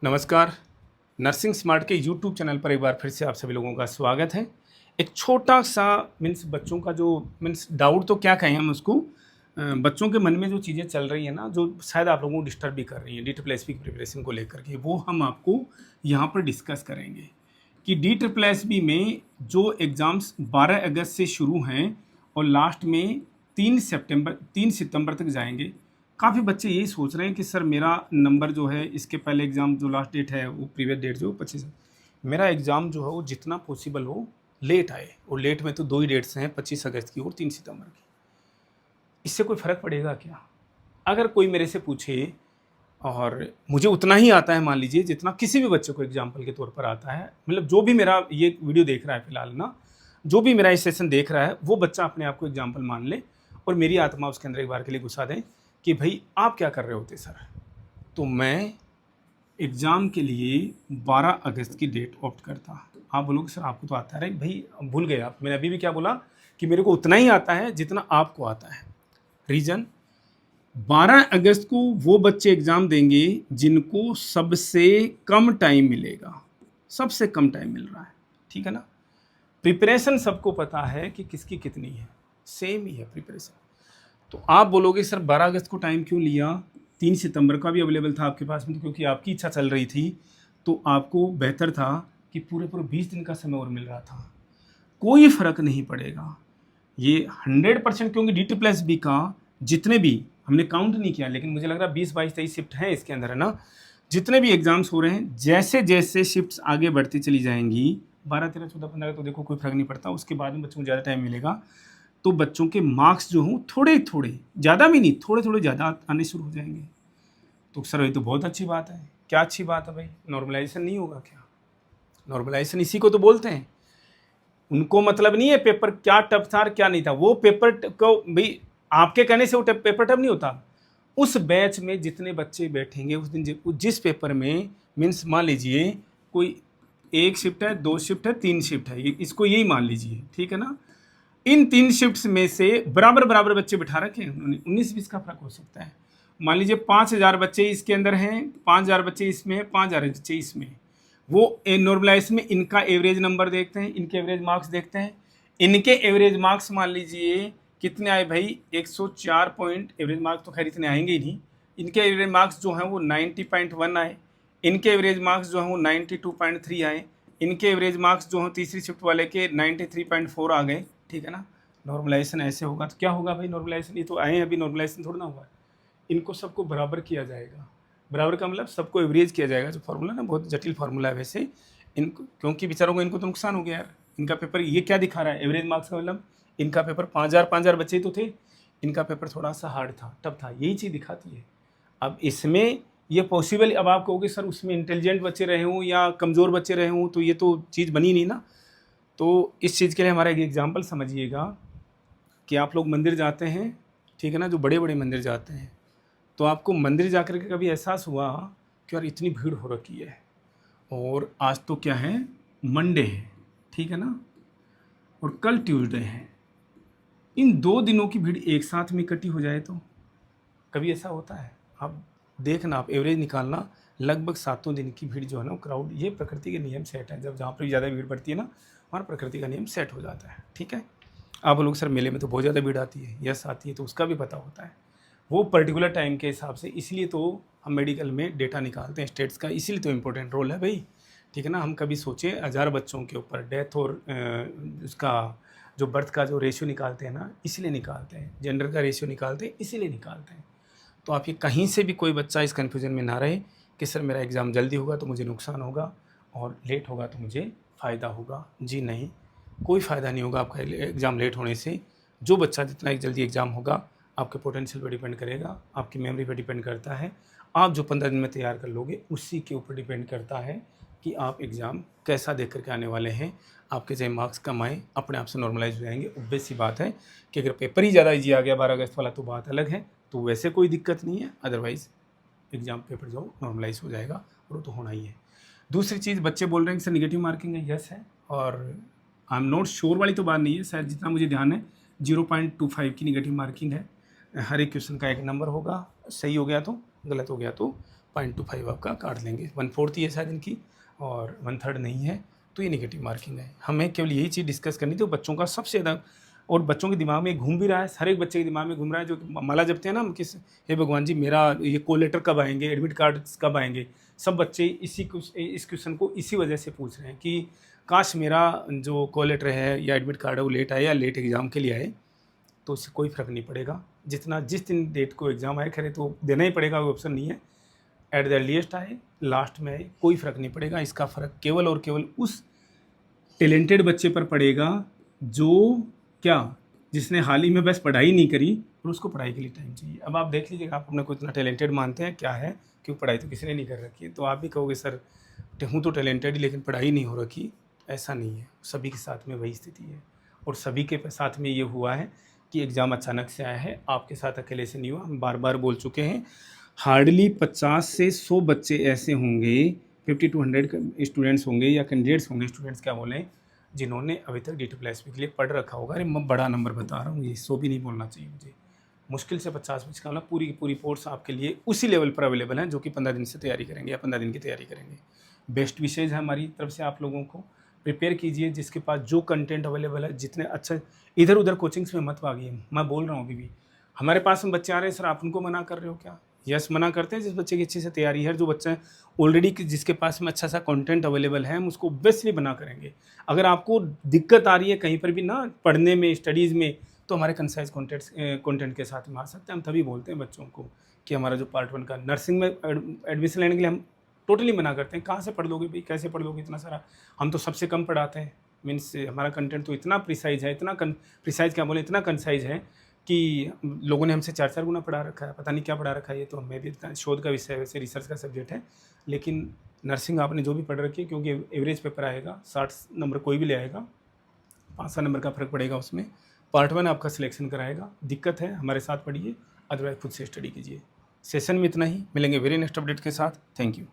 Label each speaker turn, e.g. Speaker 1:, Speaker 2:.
Speaker 1: नमस्कार। Nursing smart के YouTube channel पर एक बार फिर से आप सभी लोगों का स्वागत है। एक छोटा सा बच्चों का जो डाउट तो क्या कहें हम उसको, बच्चों के मन में जो चीज़ें चल रही हैं ना, जो शायद आप लोगों को डिस्टर्ब भी कर रही हैं DSSB की प्रिपरेशन को लेकर के, वो हम आपको यहाँ पर डिस्कस करेंगे कि DSSB में जो एग्ज़ाम्स 12 अगस्त से शुरू हैं और लास्ट में 3 सितंबर तक जाएंगे। काफ़ी बच्चे यही सोच रहे हैं कि सर मेरा नंबर जो है, इसके पहले एग्ज़ाम जो लास्ट डेट है वो प्रीवियस डेट जो 25 है, मेरा एग्ज़ाम जो है वो जितना पॉसिबल हो लेट आए। और लेट में तो 2 ही डेट्स हैं, 25 अगस्त की और 3 सितंबर की। इससे कोई फ़र्क पड़ेगा क्या? अगर कोई मेरे से पूछे और मुझे उतना ही आता है, मान लीजिए जितना किसी भी बच्चे को एग्जाम्पल के तौर पर आता है, मतलब जो भी मेरा ये वीडियो देख रहा है फ़िलहाल ना, जो भी मेरा ये सेशन देख रहा है, वो बच्चा अपने आप को एग्जाम्पल मान ले और मेरी आत्मा उसके अंदर एक बार के लिए घुसा दें कि भाई आप क्या कर रहे होते सर? तो मैं एग्ज़ाम के लिए 12 अगस्त की डेट ऑप्ट करता। आप बोलोगे सर आपको तो आता है। अरे भाई भूल गए आप, मैंने अभी भी क्या बोला कि मेरे को उतना ही आता है जितना आपको आता है। रीज़न, 12 अगस्त को वो बच्चे एग्ज़ाम देंगे जिनको सबसे कम टाइम मिलेगा, सबसे कम टाइम मिल रहा है, ठीक है ना। प्रिपरेशन सबको पता है कि किसकी कितनी है, सेम ही है प्रिपरेशन। तो आप बोलोगे सर 12 अगस्त को टाइम क्यों लिया? 3 सितंबर का भी अवेलेबल था आपके पास में, तो क्योंकि आपकी इच्छा चल रही थी, तो आपको बेहतर था कि पूरे 20 दिन का समय और मिल रहा था। कोई फ़र्क नहीं पड़ेगा ये 100%, क्योंकि DSSB का जितने भी हमने काउंट नहीं किया, लेकिन मुझे लग रहा है 20, 22, 23 शिफ्ट हैं इसके अंदर, है ना। जितने भी एग्ज़ाम्स हो रहे हैं, जैसे जैसे शिफ्ट्स आगे बढ़ती चली जाएंगी, 12, 13, 14, 15 तो देखो कोई फ़र्क नहीं पड़ता, उसके बाद में बच्चों को ज़्यादा टाइम मिलेगा, तो बच्चों के मार्क्स जो हों थोड़े थोड़े, ज़्यादा भी नहीं, थोड़े थोड़े ज़्यादा आने शुरू हो जाएंगे। तो सर ये तो बहुत अच्छी बात है। क्या अच्छी बात है भाई? नॉर्मलाइजेशन नहीं होगा क्या? नॉर्मलाइजेशन इसी को तो बोलते हैं। उनको मतलब नहीं है पेपर क्या टफ था और क्या नहीं था, वो पेपर को भाई आपके कहने से वो पेपर टफ नहीं होता। उस बैच में जितने बच्चे बैठेंगे उस दिन जिस पेपर में मीन्स मान लीजिए कोई 1 शिफ्ट है, 2 शिफ्ट है, 3 शिफ्ट है, इसको यही मान लीजिए, ठीक है ना। इन 3 शिफ्ट्स में से बराबर बराबर बच्चे बिठा रखे हैं उन्होंने, 19-20 का फर्क हो सकता है। मान लीजिए 5000 बच्चे इसके अंदर हैं, 5000 बच्चे इसमें हैं, 5000 बच्चे इसमें। वो नॉर्मलाइज में इनका एवरेज नंबर देखते हैं, इनके एवरेज मार्क्स देखते हैं। इनके एवरेज मार्क्स मान लीजिए कितने आए भाई, 104 पॉइंट। एवरेज मार्क्स तो खैर इतने आएंगे ही नहीं। इनके एवरेज मार्क्स जो हैं वो 90.1 आए। इनके एवरेज मार्क्स जो हैं वो 92.3 आए। इनके एवरेज मार्क्स जो हैं तीसरी शिफ्ट वाले के 93.4 आ गए, ठीक है ना। नॉर्मलाइजेशन ऐसे होगा तो क्या होगा भाई? नॉर्मलाइजेशन ये तो आए हैं अभी, नॉर्मलाइजेशन थोड़ा ना हुआ है। इनको सबको बराबर किया जाएगा। बराबर का मतलब सबको एवरेज किया जाएगा। जो फार्मूला ना बहुत जटिल फार्मूला है वैसे, इनको क्योंकि बेचारों को इनको तो नुकसान हो गया यार। इनका पेपर ये क्या दिखा रहा है एवरेज मार्क्स का मतलब? इनका पेपर 5000 बच्चे ही तो थे, इनका पेपर थोड़ा सा हार्ड था, टफ था, यही चीज़ दिखाती है। अब इसमें ये पॉसिबल, अब आप कहोगे सर उसमें इंटेलिजेंट बच्चे रहे हों या कमज़ोर बच्चे रहे हों, तो ये तो चीज़ बनी नहीं ना। तो इस चीज़ के लिए हमारा एक एग्जाम्पल समझिएगा कि आप लोग मंदिर जाते हैं, ठीक है ना, जो बड़े बड़े मंदिर जाते हैं, तो आपको मंदिर जाकर के कभी एहसास हुआ कि यार इतनी भीड़ हो रखी है और आज तो क्या है, मंडे है, ठीक है ना, और कल ट्यूसडे है। इन 2 दिनों की भीड़ एक साथ में इकट्ठी हो जाए तो कभी ऐसा होता है? आप देखना, आप एवरेज निकालना, लगभग 7 दिन की भीड़ जो है ना, क्राउड, ये प्रकृति के नियम सेट है। जब जहाँ पर भी ज़्यादा भीड़ पड़ती है ना, वहाँ प्रकृति का नियम सेट हो जाता है, ठीक है। आप लोग सर मेले में तो बहुत ज़्यादा भीड़ आती है, यस आती है, तो उसका भी पता होता है वो पर्टिकुलर टाइम के हिसाब से। इसलिए तो हम मेडिकल में डेटा निकालते हैं स्टेट्स का, इसीलिए तो इम्पोर्टेंट रोल है भाई, ठीक है ना। हम कभी सोचें 1000 बच्चों के ऊपर डेथ और उसका जो बर्थ का जो रेशियो निकालते हैं ना, इसीलिए निकालते हैं, जेंडर का रेशियो निकालते हैं, इसीलिए निकालते हैं। तो आप ये कहीं से भी कोई बच्चा इस कन्फ्यूज़न में ना रहे कि सर मेरा एग्ज़ाम जल्दी होगा तो मुझे नुकसान होगा और लेट होगा तो मुझे फ़ायदा होगा। जी नहीं, कोई फ़ायदा नहीं होगा आपका एग्ज़ाम लेट होने से। जो बच्चा जितना जल्दी एग्ज़ाम होगा, आपके पोटेंशियल पर डिपेंड करेगा, आपकी मेमोरी पर डिपेंड करता है। आप जो 15 दिन में तैयार कर लोगे, उसी के ऊपर डिपेंड करता है कि आप एग्ज़ाम कैसा देख कर के आने वाले हैं। आपके चाहे मार्क्स कम आए, अपने आप से नॉर्मलाइज हो जाएंगे। ऑब्वियस सी बात है कि अगर पेपर ही ज़्यादा ईजी आ गया 12 अगस्त वाला तो बात अलग है, तो वैसे कोई दिक्कत नहीं है। अदरवाइज़ एग्ज़ाम पेपर जो नॉर्मलाइज हो जाएगा, और वो तो होना ही है। दूसरी चीज़, बच्चे बोल रहे हैं कि सर निगेटिव मार्किंग है, यस है, और आई एम नॉट श्योर वाली तो बात नहीं है, शायद जितना मुझे ध्यान है 0.25 की निगेटिव मार्किंग है। हर एक क्वेश्चन का 1 नंबर होगा, सही हो गया तो, गलत हो गया तो 0.25 आपका काट लेंगे। 1/4 ही है शायद इनकी और 1/3 नहीं है, तो ये नेगेटिव मार्किंग है। हमें केवल यही चीज़ डिस्कस करनी थी, बच्चों का सबसे ज़्यादा और बच्चों के दिमाग में घूम भी रहा है, हर एक बच्चे के दिमाग में घूम रहा है जो माला जपते हैं ना हम किस, हे भगवान जी मेरा ये कॉल लेटर कब आएंगे, एडमिट कार्ड कब आएंगे। सब बच्चे इस क्वेश्चन को इसी वजह से पूछ रहे हैं कि काश मेरा जो कॉल लेटर है या एडमिट कार्ड है वो लेट आए या लेट एग्ज़ाम के लिए आए, तो उससे कोई फ़र्क नहीं पड़ेगा। जितना जिस दिन डेट को एग्ज़ाम आए खैर तो देना ही पड़ेगा, कोई ऑप्शन नहीं है। एट द अर्लीस्ट आए, लास्ट में आए, कोई फ़र्क नहीं पड़ेगा। इसका फ़र्क केवल और केवल उस टैलेंटेड बच्चे पर पड़ेगा जो क्या, जिसने हाल ही में बस पढ़ाई नहीं करी और उसको पढ़ाई के लिए टाइम चाहिए। अब आप देख लीजिएगा, आप अपने को इतना टैलेंटेड मानते हैं, क्या है क्यों, पढ़ाई तो किसी ने नहीं कर रखी है, तो आप भी कहोगे सर हूँ तो टैलेंटेड ही लेकिन पढ़ाई नहीं हो रखी। ऐसा नहीं है, सभी के साथ में वही स्थिति है और सभी के साथ में ये हुआ है कि एग्ज़ाम अचानक से आया है, आपके साथ अकेले से नहीं हुआ। हम बार बार बोल चुके हैं, हार्डली 50 से 100 बच्चे ऐसे होंगे, 50 to 100 स्टूडेंट्स होंगे या कैंडिडेट्स होंगे, स्टूडेंट्स क्या बोलें, जिन्होंने अभी तक DSSP के लिए पढ़ रखा होगा। अरे मैं बड़ा नंबर बता रहा हूँ, ये 100 भी नहीं बोलना चाहिए मुझे, मुश्किल से 50 बच्चे का पूरी की पूरी पोर्ट्स आपके लिए उसी लेवल पर अवेलेबल हैं जो कि 15 दिन से तैयारी करेंगे या 15 दिन की तैयारी करेंगे। बेस्ट विशेज़ है हमारी तरफ से, आप लोगों को प्रिपेयर कीजिए, जिसके पास जो कंटेंट अवेलेबल है, जितने अच्छा, इधर उधर कोचिंग्स में मत भागिए। मैं बोल रहा हूँ अभी भी हमारे पास में बच्चे आ रहे हैं, सर आप उनको मना कर रहे हो क्या? यस, मना करते हैं जिस बच्चे की अच्छी से तैयारी है, जो बच्चा ऑलरेडी जिसके पास में अच्छा सा कंटेंट अवेलेबल है, हम उसको ऑब्वियसली मना करेंगे। अगर आपको दिक्कत आ रही है कहीं पर भी ना पढ़ने में, स्टडीज़ में, तो हमारे कंसाइज कंटेंट के साथ में आ सकते हैं। हम तभी बोलते हैं बच्चों को कि हमारा जो पार्ट 1 का नर्सिंग में एडमिशन लेने के लिए हम टोटली मना करते हैं। कहाँ से पढ़ लोगे भाई, कैसे पढ़ लोगे इतना सारा, हम तो सबसे कम पढ़ाते हैं। मीन्स हमारा कंटेंट तो इतना प्रिसाइज है, इतना प्रिसाइज क्या बोले, इतना कंसाइज है कि लोगों ने हमसे 4-4 गुना पढ़ा रखा है, पता नहीं क्या पढ़ा रखा है। ये तो हमें भी शोध का विषय है, वैसे रिसर्च का सब्जेक्ट है, लेकिन नर्सिंग आपने जो भी पढ़ रखी है, क्योंकि एवरेज पेपर आएगा, 60 नंबर कोई भी ले आएगा, 5-7 नंबर का फ़र्क पड़ेगा उसमें। पार्ट 1 आपका सिलेक्शन कराएगा। दिक्कत है हमारे साथ पढ़िए, अदरवाइज खुद से स्टडी कीजिए। सेशन में इतना ही, मिलेंगे वेरी नेक्स्ट अपडेट के साथ। Thank you.